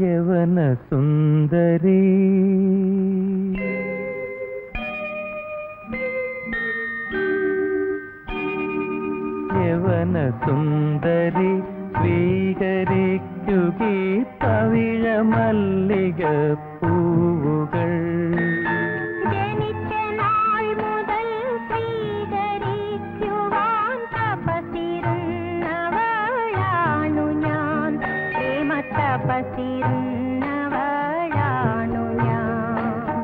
യവന സുന്ദരി യവന സുന്ദരി സ്വീകരിക്കുകീ പവിഴ മല്ലിക പൂവുകൾ. ജനിച്ച നാൾ മുതൽ സ്വീകരിക്കുവാൻ തപസിരുന്നവളാണു ഞാൻ, പ്രേമതപസിരുന്നവളാണു ഞാൻ.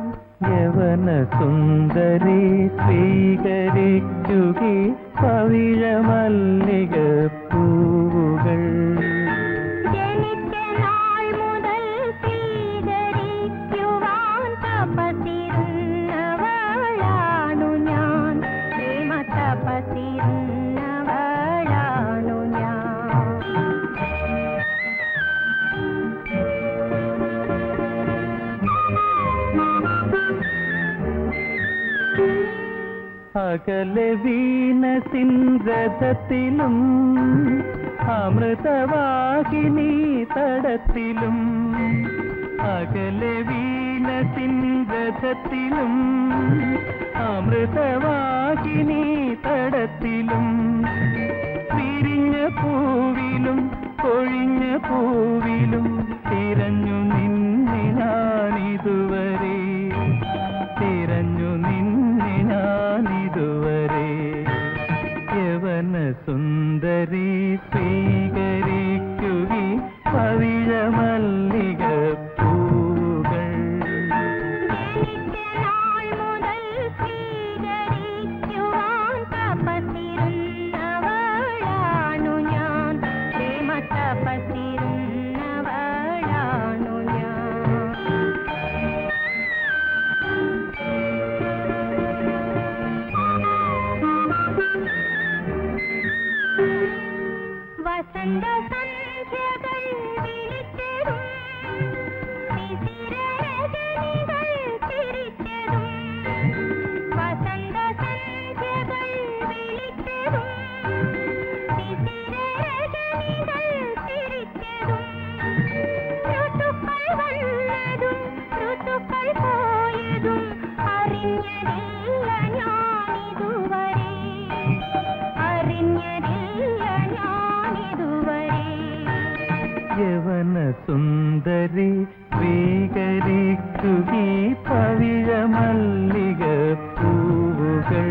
യവന സുന്ദരി സ്വീകരിക്കുകീ പവിഴ മല്ലിക പൂവുകൾ. ജനിച്ച നാൾ മുതൽ സ്വീകരിക്കുവാൻ തപസിരുന്നവളാണു ഞാൻ, പ്രേമതപസിരുന്നവളാണു ഞാൻ. അകലെ വീണസിൻ രഥത്തിലും അമൃതവാഹിനി തടത്തിലും. അകലെ വീണസിൻ രഥത്തിലും അമൃതവാഹിനി തടത്തിലും. വിരിഞ്ഞ പൂവിലും കൊഴിഞ്ഞ പൂവിലും തിരഞ്ഞു നിന്നെ ഞാനിതുവരെ, തിരഞ്ഞു നിന്നെ ഞാനിതുവരെ. യവന സുന്ദരി സ്വീകരിക്കുകീ പവിഴ മല്ലിക പൂവുകൾ. ജനിച്ച നാൾ മുതൽ സ്വീകരിക്കുവാൻ തപസിരുന്നവളാണു ഞാൻ, പ്രേമതപസിരുന്നവളാണു ഞാൻ. വസന്ത സന്ധ്യകൾ വിളിച്ചതും ശിശിരരജനികൾ ചിരിച്ചതും. വസന്ത സന്ധ്യകൾ വിളിച്ചതും ശിശിരരജനികൾ ചിരിച്ചതും. ഋതുക്കൾ വന്നതും ഋതുക്കൾ പോയതും അറിഞ്ഞതില്ല ഞാനിതുവരെ, അറിഞ്ഞതില്ല ഞാനിതുവരെ. യവന സുന്ദരി സ്വീകരിക്കുകീ പവിഴ മല്ലിക പൂവുകൾ.